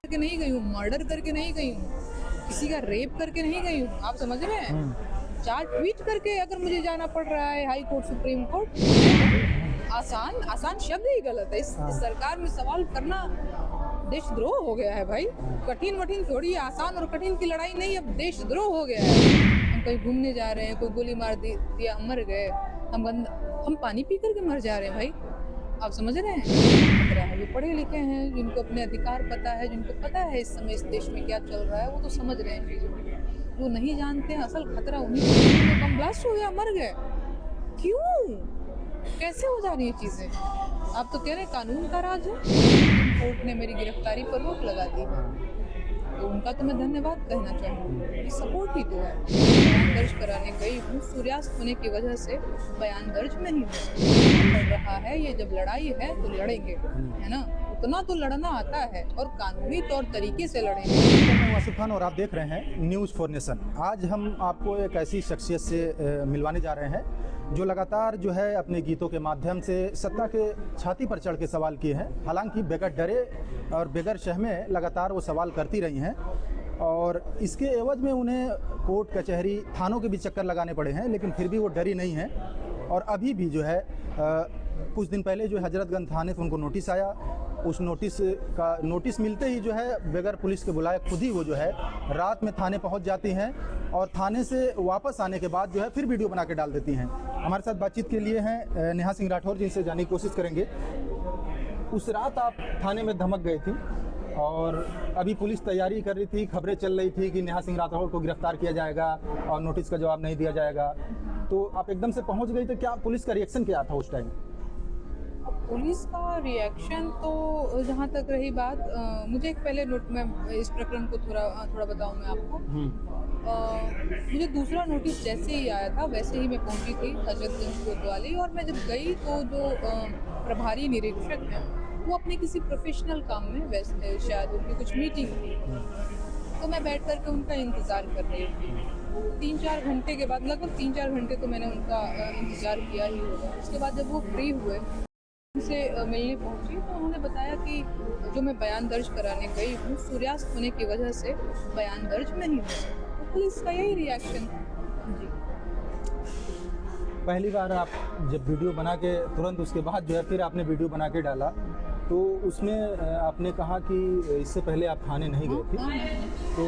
करके नहीं गई हूँ, मर्डर करके नहीं गई हूँ, किसी का रेप करके नहीं गई हूँ। आप समझ रहे हैं? 4 ट्वीट करके अगर मुझे जाना पड़ रहा है हाई कोर्ट, सुप्रीम कोर्ट, आसान आसान शब्द ही गलत है। इस सरकार में सवाल करना देशद्रोह हो गया है भाई। कठिन वठिन थोड़ी, आसान और कठिन की लड़ाई नहीं, अब देशद्रोह हो गया है। हम कहीं घूमने जा रहे हैं, कोई गोली मार दिया, हम मर गए। हम पानी पी करके मर जा रहे हैं भाई। आप समझ रहे हैं? खतरा है। जो पढ़े लिखे हैं, जिनको अपने अधिकार पता है, जिनको पता है इस समय इस देश में क्या चल रहा है, वो तो समझ रहे हैं चीजों को। जो नहीं जानते हैं, असल खतरा उन्हीं को। बम ब्लास्ट हो गया, मर गए, क्यों, कैसे हो जा रही है चीजें? आप तो कह रहे हैं कानून का राज है। कोर्ट ने मेरी गिरफ्तारी पर रोक लगा दी, तो उनका तो मैं धन्यवाद कहना चाहूँगी। ये सपोर्ट ही तो है। बयान दर्ज कराने गई हूँ, सूर्यास्त होने की वजह से बयान दर्ज नहीं पड़ रहा है। ये जब लड़ाई है तो लड़ेंगे, है ना? उतना तो लड़ना आता है और कानूनी तौर तरीके से लड़ेंगे। मैं वासिफ खान और आप देख रहे हैं न्यूज़ फॉर नेशन। आज हम आपको एक ऐसी शख्सियत से मिलवाने जा रहे हैं जो लगातार जो है अपने गीतों के माध्यम से सत्ता के छाती पर चढ़ के सवाल किए हैं। हालांकि बगैर डरे और बगैर शहमे लगातार वो सवाल करती रही हैं और इसके एवज में उन्हें कोर्ट कचहरी थानों के भी चक्कर लगाने पड़े हैं, लेकिन फिर भी वो डरी नहीं हैं। और अभी भी जो है कुछ दिन पहले जो हजरतगंज थाने से उनको नोटिस आया, उस नोटिस मिलते ही जो है बगैर पुलिस के बुलाए खुद ही वो जो है रात में थाने पहुंच जाती हैं और थाने से वापस आने के बाद जो है फिर वीडियो बना के डाल देती हैं। हमारे साथ बातचीत के लिए हैं नेहा सिंह राठौर, जिनसे जानने की कोशिश करेंगे। उस रात आप थाने में धमक गई थी और अभी पुलिस तैयारी कर रही थी, खबरें चल रही थी कि नेहा सिंह राठौर को गिरफ्तार किया जाएगा और नोटिस का जवाब नहीं दिया जाएगा, तो आप एकदम से पहुंच गई, तो क्या पुलिस का रिएक्शन क्या था उस टाइम? पुलिस का रिएक्शन तो जहाँ तक रही बात, मुझे एक पहले मैं इस प्रकरण को थोड़ा बताऊँ मैं आपको। मुझे दूसरा नोटिस जैसे ही आया था वैसे ही मैं पहुंची थी हजरतगंज कोतवाली, और मैं जब गई तो जो प्रभारी निरीक्षक हैं वो अपने किसी प्रोफेशनल काम में व्यस्त थे, शायद उनकी कुछ मीटिंग थी, तो मैं बैठ करके उनका इंतज़ार कर रही थी। 3-4 घंटे के बाद, लगभग 3-4 घंटे तो मैंने उनका इंतज़ार किया ही होगा। उसके बाद जब वो फ्री हुए, उनसे मिलने पहुंची, तो उन्होंने बताया कि जो मैं बयान दर्ज कराने गई हूँ, सूर्यास्त होने की वजह से बयान दर्ज नहीं हुआ। तो पुलिस का यही रिएक्शन जी। पहली बार आप जब वीडियो बना के तुरंत उसके बाद जो है फिर आपने वीडियो बना के डाला, तो उसमें आपने कहा कि इससे पहले आप थाने नहीं गए थे, तो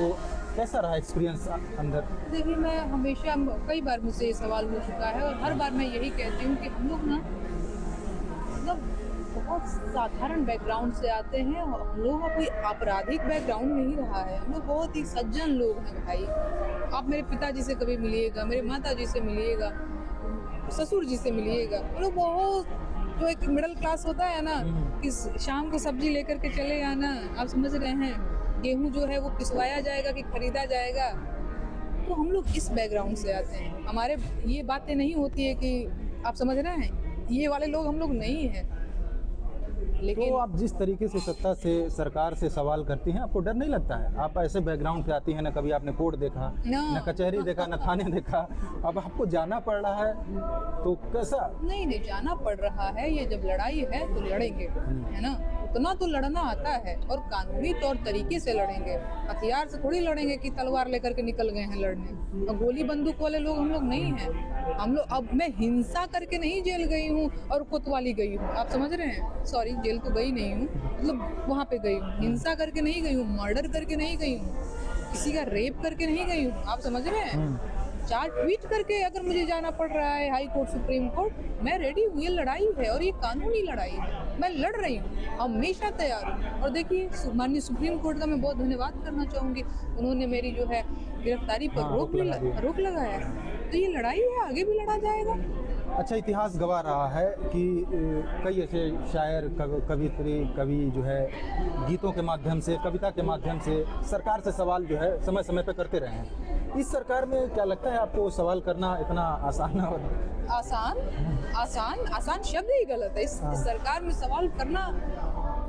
कैसा रहा एक्सपीरियंस अंदर? देखिए, मैं हमेशा, कई बार मुझसे ये सवाल हो चुका है और हर बार मैं यही कहती हूँ कि हम लोग ना मतलब बहुत साधारण बैकग्राउंड से आते हैं। हम लोगों का कोई आपराधिक बैकग्राउंड नहीं रहा है, हम लोग बहुत ही सज्जन लोग हैं भाई। आप मेरे पिताजी से कभी मिलिएगा, मेरे माताजी से मिलिएगा, ससुर जी से मिलिएगा, हम लोग बहुत, जो एक मिडिल क्लास होता है ना कि शाम को सब्जी लेकर के चले आना, आप समझ रहे हैं, गेहूं जो है वो पिसवाया जाएगा कि खरीदा जाएगा, तो हम लोग इस बैकग्राउंड से आते हैं। हमारे ये बातें नहीं होती है कि आप समझ रहे हैं, ये वाले लोग हम लोग नहीं हैं। लेकिन तो आप जिस तरीके से सत्ता से, सरकार से सवाल करती हैं, आपको डर नहीं लगता है? आप ऐसे बैकग्राउंड से आती हैं, ना कभी आपने कोर्ट देखा, ना कचहरी देखा, ना थाने देखा, अब आपको जाना पड़ रहा है, तो कैसा? नहीं, जाना पड़ रहा है। ये जब लड़ाई है तो लड़ेंगे, है ना? उतना तो लड़ना आता है और कानूनी तौर तरीके से लड़ेंगे। हथियार से थोड़ी लड़ेंगे कि तलवार लेकर के निकल गए हैं लड़ने। और गोली बंदूक वाले लोग हम लोग नहीं हैं। हम लोग, अब मैं हिंसा करके नहीं जेल गई हूँ और कोतवाली गई हूँ, आप समझ रहे हैं? सॉरी, जेल तो गई नहीं हूँ, मतलब वहाँ पे गई हूँ। हिंसा करके नहीं गई हूँ, मर्डर करके नहीं गई हूँ, किसी का रेप करके नहीं गई हूँ, आप समझ रहे हैं? 4 ट्वीट करके अगर मुझे जाना पड़ रहा है हाई कोर्ट, सुप्रीम कोर्ट, मैं रेडी हूँ। ये लड़ाई है और ये कानूनी लड़ाई है, मैं लड़ रही हूँ, हमेशा तैयार हूँ। और देखिए, माननीय सुप्रीम कोर्ट का मैं बहुत धन्यवाद करना चाहूँगी, उन्होंने मेरी जो है गिरफ्तारी पर रोक लगाया है। तो ये लड़ाई है, आगे भी लड़ा जाएगा। अच्छा, इतिहास गवाह रहा है कि कई ऐसे शायर, कवित्री, कवि जो है गीतों के माध्यम से, कविता के माध्यम से सरकार से सवाल जो है समय समय पर करते रहे हैं। इस सरकार में क्या लगता है आपको सवाल करना इतना आसान है? आसान शब्द ही गलत है। इस सरकार में सवाल करना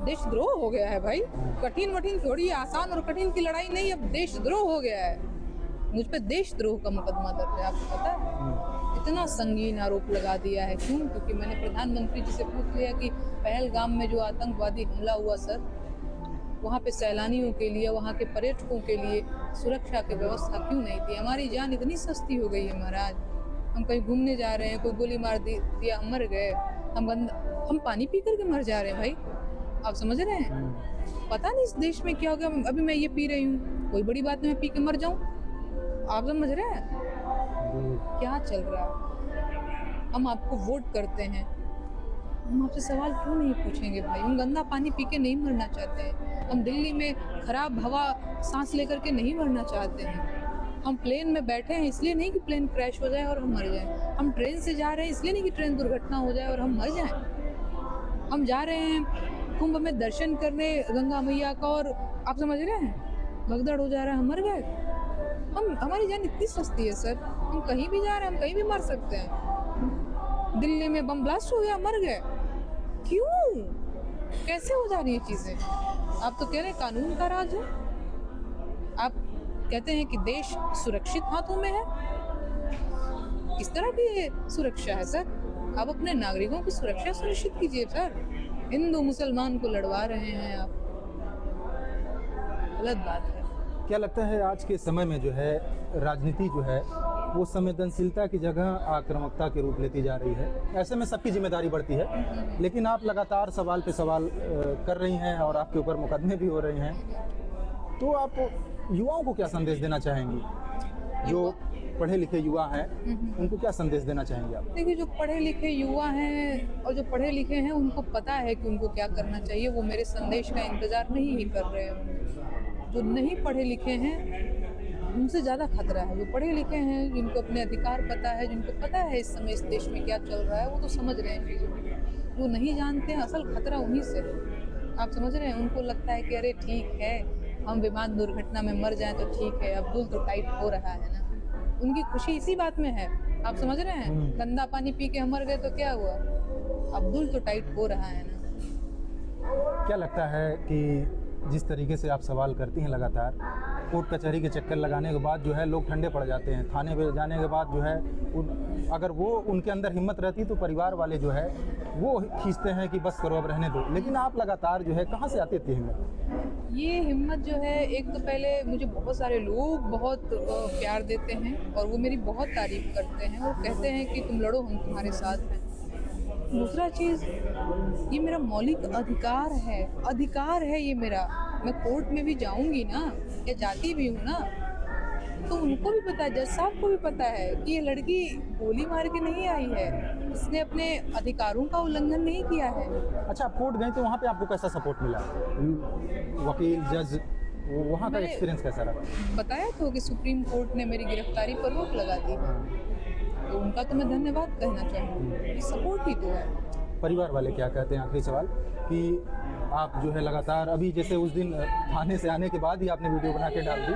देशद्रोह हो गया है भाई। कठिन वठिन थोड़ी, आसान और कठिन की लड़ाई नहीं, अब देशद्रोह हो गया है। मुझ पे देशद्रोह का मुकदमा दर्ज है, आपको पता है? इतना संगीन आरोप लगा दिया है। क्यों? क्योंकि मैंने प्रधानमंत्री जी से पूछ लिया कि पहलगाम में जो आतंकवादी हमला हुआ सर, वहाँ पे सैलानियों के लिए, वहाँ के पर्यटकों के लिए सुरक्षा की व्यवस्था क्यों नहीं थी? हमारी जान इतनी सस्ती हो गई है महाराज। हम कहीं घूमने जा रहे हैं, कोई गोली मार दिया, हम मर गए। हम पानी पी करके मर जा रहे हैं भाई। आप समझ रहे हैं? पता नहीं इस देश में क्या हो गया। अभी मैं ये पी रही हूँ, कोई बड़ी बात नहीं मैं पी के मर जाऊँ। आप समझ रहे हैं क्या चल रहा है? हम आपको वोट करते हैं, हम आपसे सवाल क्यों नहीं पूछेंगे भाई? हम गंदा पानी पी के नहीं मरना चाहते हैं। हम दिल्ली में खराब हवा सांस लेकर के नहीं मरना चाहते हैं। हम प्लेन में बैठे हैं इसलिए नहीं कि प्लेन क्रैश हो जाए और हम मर जाएं। हम ट्रेन से जा रहे हैं इसलिए नहीं कि ट्रेन दुर्घटना हो जाए और हम मर जाएं। हम जा रहे हैं कुंभ में दर्शन करने गंगा मैया का और आप समझ रहे हैं भगदड़ हो जा रहा है, हम मर गए। हमारी जान इतनी सस्ती है सर। हम कहीं भी जा रहे हैं, हम कहीं भी मर सकते हैं। दिल्ली में बम ब्लास्ट हो गया, मर गए। क्यों? कैसे हो जा रही है चीजें? आप तो कह रहे हैं कानून का राज है। आप कहते हैं कि देश सुरक्षित हाथों में है। किस तरह की ये सुरक्षा है सर? आप अपने नागरिकों की सुरक्षा सुनिश्चित कीजिए सर। हिंदू मुसलमान को लड़वा रहे हैं आप, गलत बात है। क्या लगता है आज के समय में जो है राजनीति जो है वो संवेदनशीलता की जगह आक्रामकता के रूप लेती जा रही है? ऐसे में सबकी जिम्मेदारी बढ़ती है, लेकिन आप लगातार सवाल पे सवाल कर रही हैं और आपके ऊपर मुकदमे भी हो रहे हैं, तो आप युवाओं को क्या संदेश देना चाहेंगी? जो पढ़े लिखे युवा हैं उनको क्या संदेश देना चाहेंगे आप? देखिए, जो पढ़े लिखे युवा हैं और जो पढ़े लिखे हैं उनको पता है कि उनको क्या करना चाहिए। वो मेरे संदेश का इंतजार नहीं ही कर रहे हैं। जो नहीं पढ़े लिखे हैं उनसे ज़्यादा खतरा है। जो पढ़े लिखे हैं, जिनको अपने अधिकार पता है, जिनको पता है इस समय इस देश में क्या चल रहा है, वो तो समझ रहे हैं चीज़ों। जो नहीं जानते हैं, असल खतरा उन्हीं से है। आप समझ रहे हैं? उनको लगता है कि अरे ठीक है, हम विमान दुर्घटना में मर जाएं तो ठीक है, अब्दुल तो टाइट हो रहा है ना। उनकी खुशी इसी बात में है। आप समझ रहे हैं? गंदा पानी पी के हम मर गए तो क्या हुआ? अब्दुल तो टाइट हो रहा है ना। क्या लगता है कि जिस तरीके से आप सवाल करती हैं लगातार, कोर्ट कचहरी के चक्कर लगाने के बाद जो है लोग ठंडे पड़ जाते हैं। थाने पे जाने के बाद जो है अगर वो उनके अंदर हिम्मत रहती तो परिवार वाले जो है वो खींचते हैं कि बस करो अब रहने दो, लेकिन आप लगातार जो है कहाँ से आती थी हिम्मत? ये हिम्मत जो है, एक तो पहले मुझे बहुत सारे लोग बहुत प्यार देते हैं और वो मेरी बहुत तारीफ करते हैं और कहते हैं कि तुम लड़ो, हम तुम्हारे साथ हैं। दूसरा चीज़, ये मेरा मौलिक अधिकार है ये मेरा। मैं कोर्ट में भी जाऊंगी ना, या जाती भी हूँ ना, तो उनको भी पता है, जज साहब को भी पता है कि ये लड़की गोली मार के नहीं आई है, इसने अपने अधिकारों का उल्लंघन नहीं किया है। अच्छा, आप कोर्ट गए तो वहाँ पे आपको कैसा सपोर्ट मिला? वकील, जज, वहाँ का एक्सपीरियंस कैसा रहा? बताया तो कि सुप्रीम कोर्ट ने मेरी गिरफ्तारी पर रोक लगा दी है, तो उनका तो मैं धन्यवाद कहना चाहूँगी। सपोर्ट ही तो है। परिवार वाले क्या कहते हैं? आखिरी सवाल कि आप जो है लगातार, अभी जैसे उस दिन थाने से आने के बाद ही आपने वीडियो बना के डाल दी,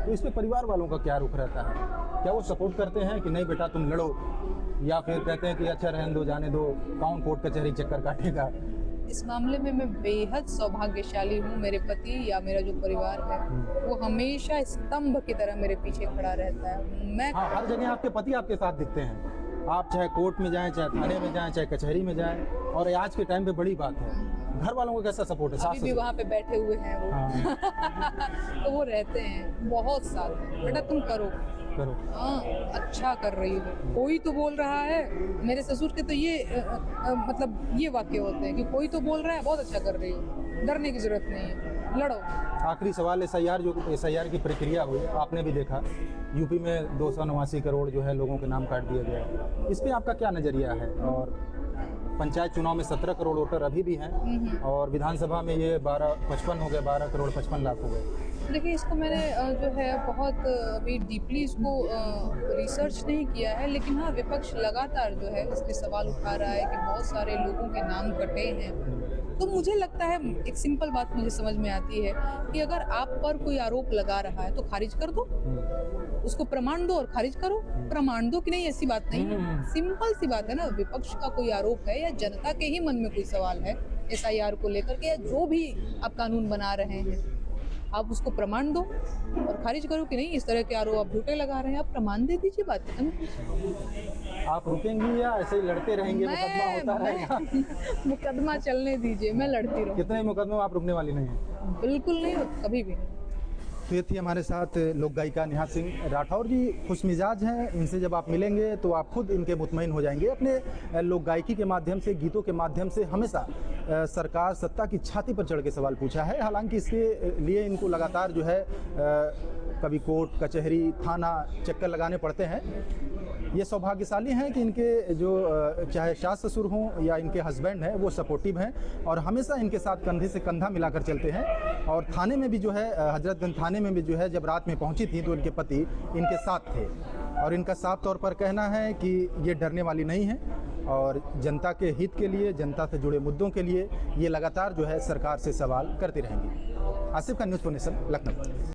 तो इस पे परिवार वालों का क्या रुख रहता है? क्या वो सपोर्ट करते हैं कि नहीं बेटा तुम लड़ो, या फिर कहते हैं कि अच्छा रहने दो, जाने दो, कौन कोर्ट कचहरी चक्कर काटेगा? इस मामले में मैं बेहद सौभाग्यशाली हूँ। मेरे पति या मेरा जो परिवार है वो हमेशा स्तंभ की तरह मेरे पीछे खड़ा रहता है। मैं हर जगह आपके पति आपके साथ दिखते हैं। आप चाहे कोर्ट में जाएं, चाहे थाने में जाएं, चाहे कचहरी में जाएं, और आज के टाइम पे बड़ी बात है, घर वालों को कैसा सपोर्ट है? अभी भी वहाँ पे बैठे हुए हैं वो। तो वो रहते हैं, बहुत साथ हैं। बेटा तुम करो। हाँ, अच्छा कर रही हो। कोई तो बोल रहा है, मेरे ससुर के तो ये मतलब ये वाक्य होते हैं कि कोई तो बोल रहा है, बहुत अच्छा कर रही हो, डरने की जरूरत नहीं है, लड़ो। आखिरी सवाल, एसआईआर की प्रक्रिया हुई, आपने भी देखा, यूपी में 289 करोड़ जो है लोगों के नाम काट दिया गया। इस पे आपका क्या नज़रिया है? और पंचायत चुनाव में 17 करोड़ वोटर अभी भी हैं, और विधानसभा में ये 55 हो गए, 12 करोड़ 55 लाख हो गए। देखिए, इसको मैंने जो है बहुत अभी डीपली इसको रिसर्च नहीं किया है, लेकिन हाँ, विपक्ष लगातार जो है इसलिए सवाल उठा रहा है कि बहुत सारे लोगों के नाम कटे हैं। तो मुझे लगता है, एक सिंपल बात मुझे समझ में आती है कि अगर आप पर कोई आरोप लगा रहा है तो खारिज कर दो, उसको प्रमाण दो और खारिज करो। प्रमाण दो कि नहीं, ऐसी बात नहीं है, सिंपल सी बात है ना। विपक्ष का कोई आरोप है या जनता के ही मन में कोई सवाल है एसआईआर को लेकर के, या जो भी आप कानून बना रहे हैं, आप उसको प्रमाण दो और खारिज करो कि नहीं इस तरह के आरोप आप झूठे लगा रहे हैं, आप प्रमाण दे दीजिए, बात खत्म कीजिए। आप रुकेंगी या ऐसे ही लड़ते रहेंगे, मुकदमा होता रहेगा? मुकदमा चलने दीजिए, मैं लड़ती रहूँ। कितने मुकदमे आप रुकने वाली नहीं है? बिल्कुल नहीं, कभी भी। तो ये थी हमारे साथ लोक गायिका नेहा सिंह राठौर जी। खुश मिजाज हैं, इनसे जब आप मिलेंगे तो आप खुद इनके मुतमईन हो जाएंगे। अपने लोक गायकी के माध्यम से, गीतों के माध्यम से हमेशा सरकार सत्ता की छाती पर चढ़ के सवाल पूछा है। हालांकि इसके लिए इनको लगातार जो है कभी कोर्ट कचहरी थाना चक्कर लगाने पड़ते हैं। ये सौभाग्यशाली हैं कि इनके जो चाहे सास ससुर हों या इनके हस्बैंड हैं वो सपोर्टिव हैं और हमेशा इनके साथ कंधे से कंधा मिलाकर चलते हैं। और थाने में भी जो है, हजरतगंज थाने में भी जो है, जब रात में पहुंची थी तो इनके पति इनके साथ थे और इनका साफ तौर पर कहना है कि ये डरने वाली नहीं है और जनता के हित के लिए, जनता से जुड़े मुद्दों के लिए ये लगातार जो है सरकार से सवाल करती रहेंगी। आसिफ का न्यूज़ 4 नेशन, लखनऊ।